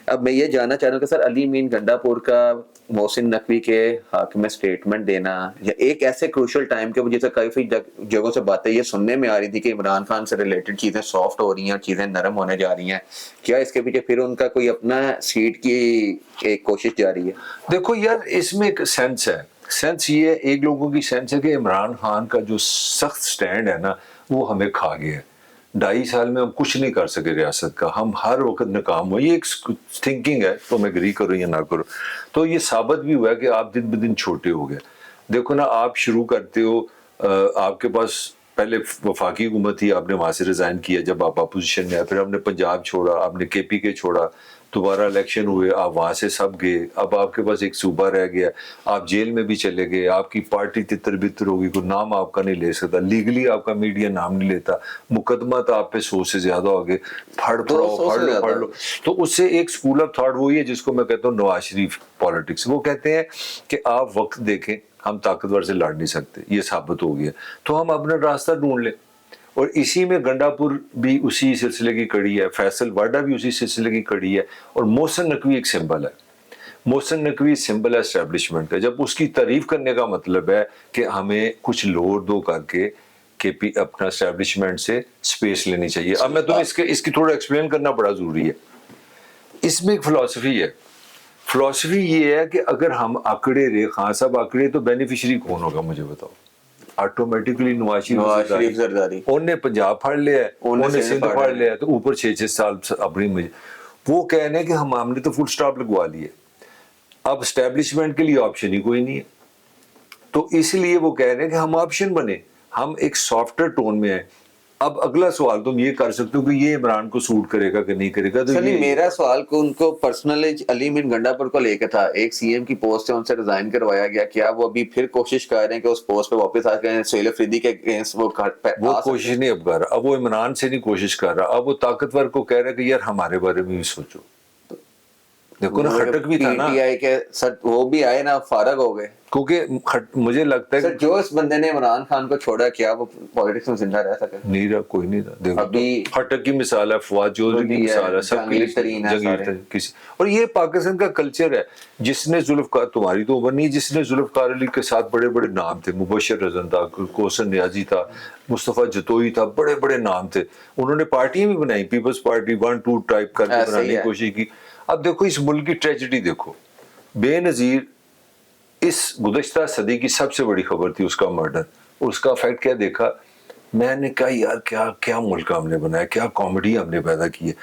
اب میں یہ جاننا چاہ رہا ہوں کہ سر علی امین گنڈا پور کا محسن نقوی کے حق میں اسٹیٹمنٹ دینا یا ایک ایسے کروشل ٹائم کے جیسے کافی جگہوں سے باتیں یہ سننے میں آ رہی تھی کہ عمران خان سے ریلیٹڈ چیزیں سافٹ ہو رہی ہیں، چیزیں نرم ہونے جا رہی ہیں، کیا اس کے پیچھے پھر ان کا کوئی اپنا سیٹ کی ایک کوشش جاری ہے؟ دیکھو یار اس میں ایک سینس ہے، سینس یہ ہے، ایک لوگوں کی سینس ہے کہ عمران خان کا جو سخت سٹینڈ ہے نا وہ ہمیں کھا گیا ہے، 2.5 سال میں ہم کچھ نہیں کر سکے ریاست کا، ہم ہر وقت ناکام ہوئے، یہ ایک تھنکنگ ہے، تو میں اگری کروں یا نہ کروں، تو یہ ثابت بھی ہوا ہے کہ آپ دن بدن چھوٹے ہو گئے۔ دیکھو نا آپ شروع کرتے ہو، آپ کے پاس پہلے وفاقی حکومت تھی، آپ نے وہاں سے ریزائن کیا جب آپ اپوزیشن میں آئے، پھر آپ نے پنجاب چھوڑا، آپ نے کے پی کے چھوڑا، دوبارہ الیکشن ہوئے، آپ وہاں سے سب گئے، اب آپ کے پاس ایک صوبہ رہ گیا، آپ جیل میں بھی چلے گئے، آپ کی پارٹی تتر بتر ہوگی، کوئی نام آپ کا نہیں لے سکتا، لیگلی آپ کا میڈیا نام نہیں لیتا، مقدمہ تو آپ پہ 100 سے زیادہ ہو گئے، پڑھ لو۔ تو اس سے ایک اسکول آف تھاٹ وہی ہے جس کو میں کہتا ہوں نواز شریف پالیٹکس، وہ کہتے ہیں کہ آپ وقت دیکھیں، ہم طاقتور سے لڑ نہیں سکتے، یہ ثابت ہو گیا، تو ہم اپنا راستہ ڈھونڈ لیں، اور اسی میں گنڈا پور بھی اسی سلسلے کی کڑی ہے، فیصل واڈا بھی اسی سلسلے کی کڑی ہے، اور محسن نقوی ایک سمبل ہے، محسن نقوی سمبل ہے اسٹیبلشمنٹ کا، جب اس کی تعریف کرنے کا مطلب ہے کہ ہمیں کچھ لوڑ دو کر کے کہ اپنا اسٹیبلشمنٹ سے سپیس لینی چاہیے۔ اب میں تمہیں اس کی تھوڑا ایکسپلین کرنا بڑا ضروری ہے، اس میں ایک فلسفی ہے، فلسفی یہ ہے کہ اگر ہم اکڑے رہے، خان صاحب اکڑے تو بینیفیشری کون ہوگا مجھے بتاؤ؟ آٹومیٹکلی نواز شریف زرداری، انہوں نے پنجاب پھاڑ لیا ہے، انہوں نے سندھ پھاڑ لیا ہے، تو اوپر 6 سال اپنی وہ کہہ رہے ہیں کہ ہم نے تو فل سٹاپ لگوا لیے، اب اسٹیبلشمنٹ کے لیے آپشن ہی کوئی نہیں ہے، تو اس لیے وہ کہہ رہے ہیں کہ ہم آپشن بنے، ہم ایک سافٹر ٹون میں ہیں۔ اب اگلا سوال تم یہ کر سکتے ہو کہ یہ عمران کو سوٹ کرے گا کہ نہیں کرے گا، تو یہ میرا سوال کو ان کو پرسنلی علی امین گنڈا پور کو لے کے تھا، ایک سی ایم کی پوسٹ سے ان سے ریزائن کروایا گیا، کیا وہ ابھی پھر کوشش کر رہے ہیں کہ اس پوسٹ پہ واپس آ کے سہیل افریدی کے اگینسٹ وہ کوشش نہیں اب کر رہا، اب وہ عمران سے نہیں کوشش کر رہا، اب وہ طاقتور کو کہہ رہا ہے کہ یار ہمارے بارے میں بھی سوچو۔ دیکھو نا خٹک بھی تھا نا، پی ٹی آئی کے سر وہ بھی آئے نا، فارغ ہو گئے، کیونکہ مجھے لگتا ہے سر جو اس بندے نے عمران خان کو چھوڑا کیا وہ پالیٹکس میں زندہ رہ سکے؟ نہیں رہا، کوئی نہیں رہا۔ دیکھو خٹک کی مثال ہے، فواد چودھری کی مثال ہے، سب کے لیے کسی، اور یہ پاکستان کا کلچر ہے، جس نے ذوالفقار، تمہاری تو عمر نہیں، جس نے ذوالفقار علی کے ساتھ بڑے بڑے نام تھے، مبشر رضن تھا، کوثر نیازی تھا، مصطفیٰ جتوئی تھا، بڑے بڑے نام تھے، انہوں نے پارٹیاں بھی بنائی، پیپلز پارٹی 1 2 ٹائپ کر کے بنانے کی کوشش کی۔ اب دیکھو اس ملک کی ٹریجڈی دیکھو، بے نظیر اس گزشتہ صدی کی سب سے بڑی خبر تھی اس کا مرڈر، اور اس کا افیکٹ کیا دیکھا، میں نے کہا یار کیا ملک ہم نے بنایا، کیا کامیڈی ہم نے پیدا کی ہے۔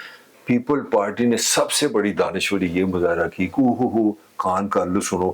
پیپل پارٹی نے سب سے بڑی دانشوری یہ مظاہرہ کی کہ خان کا لو سنو،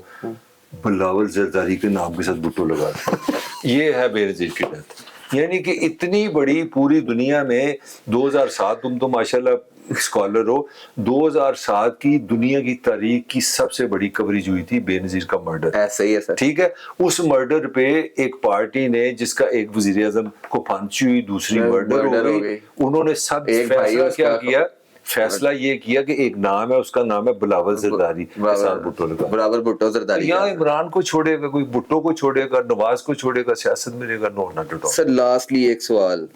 بلاول زرداری کے نام کے ساتھ بٹو لگا دیا، یہ ہے بے نظیر کی ڈیتھ۔ یعنی کہ اتنی بڑی پوری دنیا میں 2007، تم تو ماشاءاللہ اسکالر ہو، 2007 کی دنیا کی تاریخ کی سب سے بڑی کوریج ہوئی تھی بے نظیر کا مرڈر، ایسے ہی ہے سر، ٹھیک ہے۔ اس مرڈر پہ ایک پارٹی نے، جس کا ایک وزیر اعظم کو پھانسی ہوئی، دوسری مرڈر ہو گئی، انہوں نے سب فیصلہ کیا کیا، فیصلہ یہ کیا کہ ایک نام ہے، اس کا نام ہے بلاول زرداری، برابر بھٹو زرداری۔ یا عمران کو چھوڑے گا کوئی، بھٹو کو چھوڑے گا، نواز کو چھوڑے گا، سیاست میں رہے گا، no not at all. Sir lastly ایک سوال،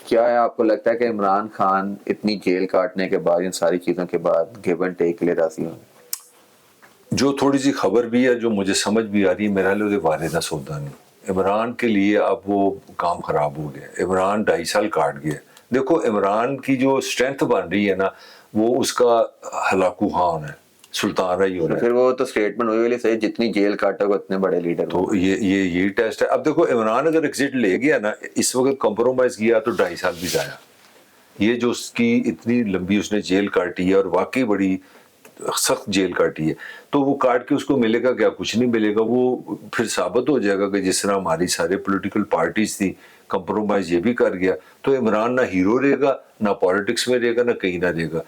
کیا ہے آپ کو لگتا ہے کہ عمران خان اتنی جیل کاٹنے کے بعد، ان ساری چیزوں کے بعد گیو اینڈ ٹیک کے لیے راضی ہوں؟ جو تھوڑی سی خبر بھی ہے، جو مجھے سمجھ بھی آ رہی ہے، میرا لیے والدہ سودا نہیں، عمران کے لیے اب وہ کام خراب ہو گیا، عمران 2.5 سال کاٹ گیا۔ دیکھو عمران کی جو اسٹرینتھ بن رہی ہے نا، وہ اس کا ہلاکو ہاں ہونا ہے، سلطان رائی ہونا ہے، پھر وہ تو اسٹیٹمنٹ ہوئی والی صحیح، جتنی جیل کاٹے گا اتنے بڑے لیڈر، تو یہی ٹیسٹ ہے۔ اب دیکھو عمران اگر ایگزٹ لے گیا نا، اس وقت کمپرومائز کیا تو 2.5 سال بھی ضائع، یہ جو اس کی اتنی لمبی اس نے جیل کاٹی ہے، اور واقعی بڑی سخت جیل کاٹی ہے، تو وہ کاٹ کے اس کو ملے گا کیا؟ کچھ نہیں ملے گا۔ وہ پھر ثابت ہو جائے گا کہ جس طرح ہماری سارے پولیٹیکل پارٹیز تھی، کمپرومائز یہ بھی کر گیا، تو عمران نہ ہیرو رہے گا، نہ پالیٹکس میں رہے گا، نہ کہیں نہ رہے گا۔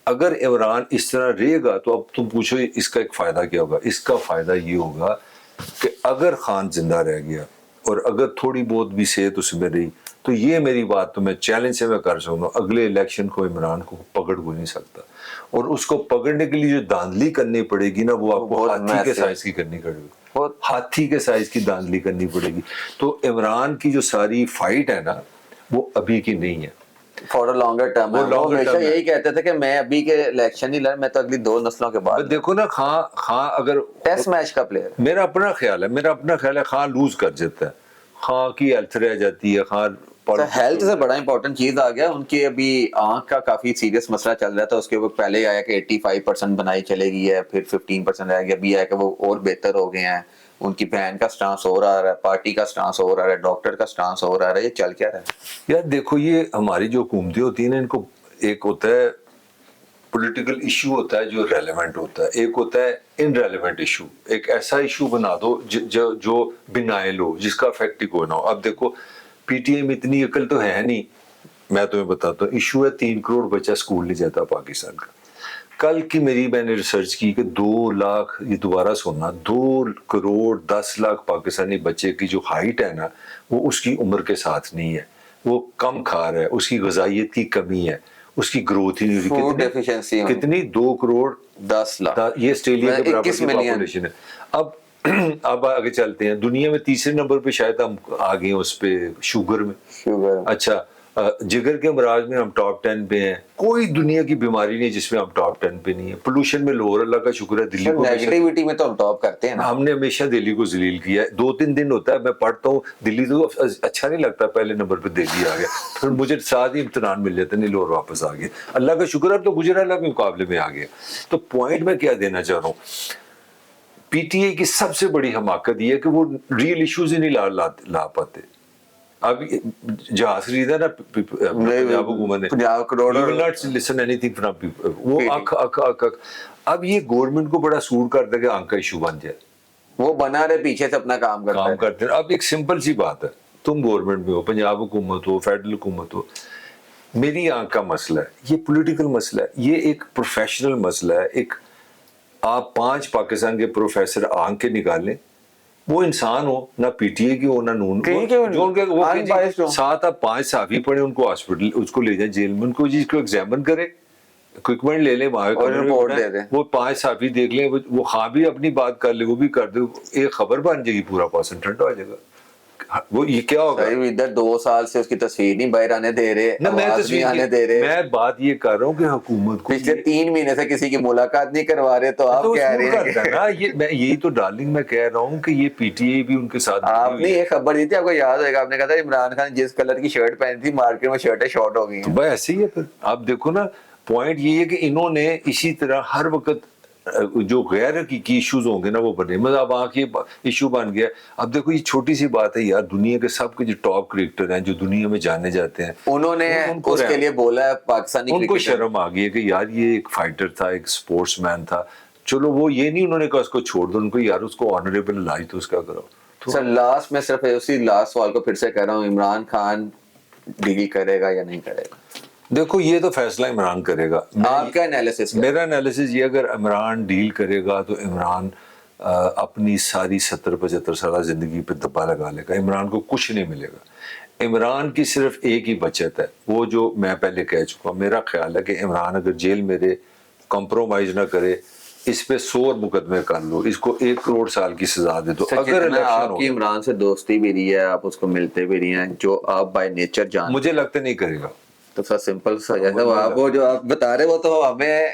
اگر عمران اس طرح رہے گا تو اب تم پوچھو اس کا ایک فائدہ کیا ہوگا؟ اس کا فائدہ یہ ہوگا کہ اگر خان زندہ رہ گیا، اور اگر تھوڑی بہت بھی صحت اس میں رہی، تو یہ میری بات تو میں چیلنج سے میں کر سکوں گا، اگلے الیکشن کو عمران کو پکڑ کو نہیں سکتا، اور اس کو پکڑنے کے لیے جو دھاندلی کرنی پڑے گی نا، وہ آپ کو ہاتھی کے سائز کی کرنی پڑے گی، ہاتھی کے سائز کی دھاندلی کرنی پڑے گی۔ تو عمران کی جو ساری فائٹ ہے نا، وہ ابھی کی نہیں ہے، فار لانگر ٹرم ہے. وہ ہمیشہ یہی کہتے تھے کہ میں ابھی کے الیکشن نہیں لڑ, میں تو اگلی 2 نسلوں کے بعد. دیکھو نا خان اگر ٹیسٹ میچ کا پلیئر, میرا اپنا خیال ہے خان لوز کر جاتا ہے, خان کی ہیلتھ رہ جاتی ہے, خان ہیلتھ سے بڑا امپورٹنٹ چیز آ گیا. ان کی ابھی آنکھ کا کافی سیریس مسئلہ چل رہا تھا, اس کے اوپر پہلے آیا کہ 85% بنائی چلے گئی ہے, پھر 15% رہ گیا, ابھی آیا کہ وہ اور بہتر ہو گئے ہیں. ان کی بہن کا سٹانس اور آ رہا ہے, پارٹی کا سٹانس اور آ رہا ہے, ڈاکٹر کا سٹانس اور آ رہا ہے. یہ چل کیا رہا ہے یار؟ دیکھو یہ ہماری جو حکومتیں ہوتی ہیں نا, ان کو ایک ہوتا ہے پولیٹیکل ایشو ہوتا ہے جو ریلیونٹ ہوتا ہے, ایک ہوتا ہے ان ریلیونٹ ایشو. ایک ایسا ایشو بنا دو جو بنائل ہو, جس کا افیکٹ ہی کوئی نہ ہو. اب دیکھو پی ٹی ایم اتنی عقل تو ہے نہیں, میں تمہیں بتاتا ہوں. ایشو ہے 3 کروڑ بچہ اسکول نہیں جاتا پاکستان کا. کل کی میں نے ریسرچ کی کہ 2 لاکھ, یہ دوبارہ سننا, 2 کروڑ 10 لاکھ پاکستانی بچے کی جو ہائٹ ہے نا, وہ اس کی عمر کے ساتھ نہیں ہے. وہ کم کھا رہا ہے, اس کی غذائیت کی کمی ہے, اس کی گروتھ ہی نہیں فوڈ ہوئی. ڈیفیشنسی کتنی 2 کروڑ 10 لاکھ, یہ آسٹریلیا کے برابر 21 کی ملین. پاپولیشن ہے. اب آگے چلتے ہیں, دنیا میں 3رے نمبر پہ شاید ہم آگے ہیں اس پہ شوگر میں. شوگر, اچھا جگر کے امراض میں ہم ٹاپ 10 پہ ہیں. کوئی دنیا کی بیماری نہیں جس میں ہم ٹاپ 10 پہ نہیں ہے. پولوشن میں لوور, اللہ کا شکر ہے. دلی کو نیگیٹیوٹی میں تو ہم ٹاپ کرتے ہیں نا. ہم نے ہمیشہ دلی کو ذلیل کیا ہے. 2-3 دن ہوتا ہے میں پڑھتا ہوں دلی تو اچھا نہیں لگتا, پہلے نمبر پہ دلی آ گیا, پھر مجھے ساتھ ہی امتحان مل جاتا, نہیں لوور واپس آ گیا. اللہ کا شکر ہے تو گجرالہ کے مقابلے میں آ گیا. تو پوائنٹ میں کیا دینا چاہ رہا ہوں, پی ٹی اے کی سب سے بڑی حماقت یہ ہے کہ وہ ریئل ایشوز ہی نہیں لا پاتے. اب جہاز خریدا نا پنجاب حکومت نے, Punjab crore, you will not listen anything from people. وہ اک. اب یہ گورنمنٹ کو بڑا سور کرتا ہے کہ آنکھ کا ایشو بن جائے. وہ بنا رہے پیچھے سے اپنا کام کرتے ہیں. اب ایک سمپل سی بات ہے, تم گورنمنٹ میں ہو, پنجاب حکومت ہو, فیڈرل حکومت ہو, میری آنکھ کا مسئلہ ہے, یہ پولیٹیکل مسئلہ ہے, یہ ایک پروفیشنل مسئلہ ہے. ایک آپ 5 پاکستان کے پروفیسر آنکھ کے نکالیں, وہ انسان ہو, نہ پی ٹی اے کی ہو نہ نون, جو ان کے 7 آپ 5 صحافی پڑھے, ان کو ہاسپٹل اس کو لے جائیں جیل میں, ان کو جس کو ایگزامن کرے, اکوپمنٹ لے لیں, وہ 5 صحافی دیکھ لیں, وہ خواہ بھی اپنی بات کر لے, وہ بھی کر دے, ایک خبر بن جائے گی, پورا پاسن ٹھنڈا ہو جائے گا. وہ یہ کیا ہوگا؟ ادھر 2 سال سے اس کی تصویر نہیں باہر آنے دے رہے, آواز نہیں آنے دے رہے. میں بات یہ کر رہا ہوں کہ حکومت کو پچھلے 3 مہینے سے کسی کی ملاقات نہیں کروا رہے, تو آپ کہہ رہے ہیں میں یہی تو ڈارلنگ میں کہہ رہا ہوں کہ یہ پی ٹی اے بھی ان کے ساتھ. آپ نے یہ خبر دی تھی, آپ کو یاد ہوئے گا, آپ نے کہا تھا عمران خان جس کلر کی شرٹ پہنی تھی مارکیٹ میں شرٹیں شارٹ ہو گئی ہیں. بھائی ایسے ہی ہے. پھر آپ دیکھو نا, پوائنٹ یہ ہے کہ انہوں نے اسی طرح ہر وقت جو غیر حقیقی ایشوز ہوں گے نا وہ بنے, مطلب اب آنکھ یہ ایشو بن گیا. اب دیکھو یہ چھوٹی سی بات ہے یار, دنیا کے سب کے جو ٹاپ کرکٹر ہیں جو دنیا میں جانے جاتے ہیں, انہوں نے اس کے لیے بولا ہے پاکستانی, ان کو شرم آ گئی ہے کہ یار یہ ایک فائٹر تھا, ایک سپورٹس مین تھا. چلو وہ یہ نہیں انہوں نے کہا اس کو چھوڑ دو, ان کو یار اس کو آنریبل علاج تو اس کا کرو. سر لاسٹ میں صرف اسی لاسٹ سوال کو پھر سے کہہ رہا ہوں, عمران خان ڈیل کرے گا یا نہیں کرے گا؟ دیکھو یہ تو فیصلہ عمران کرے گا. آپ کا انالیسس؟ میرا انالیسس یہ, اگر عمران ڈیل کرے گا تو عمران اپنی ساری 70-75 سالہ زندگی پہ دبا لگا لے گا. عمران کو کچھ نہیں ملے گا. عمران کی صرف ایک ہی بچت ہے, وہ جو میں پہلے کہہ چکا ہوں. میرا خیال ہے کہ عمران اگر جیل میں رہے, کمپرومائز نہ کرے, اس پہ 100 مقدمے کر لو, اس کو 1 کروڑ سال کی سزا دے دو. اگر آپ کی عمران سے دوستی بھی رہی ہے, آپ اس کو ملتے بھی رہی ہیں, جو آپ بائی نیچر جان, مجھے لگتا نہیں کرے گا. تو سر سمپل سا آپ وہ جو آپ بتا رہے وہ تو ہمیں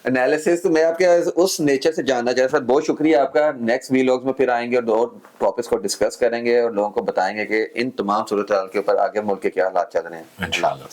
انالیسس, میں آپ کے اس نیچر سے جاننا چاہتا. سر بہت شکریہ آپ کا. نیکسٹ ویلاگز میں پھر آئیں گے اور 2 ٹاپکس کو ڈسکس کریں گے اور لوگوں کو بتائیں گے کہ ان تمام صورتحال کے اوپر آگے ملک کے کیا حالات چل رہے ہیں. انشاءاللہ.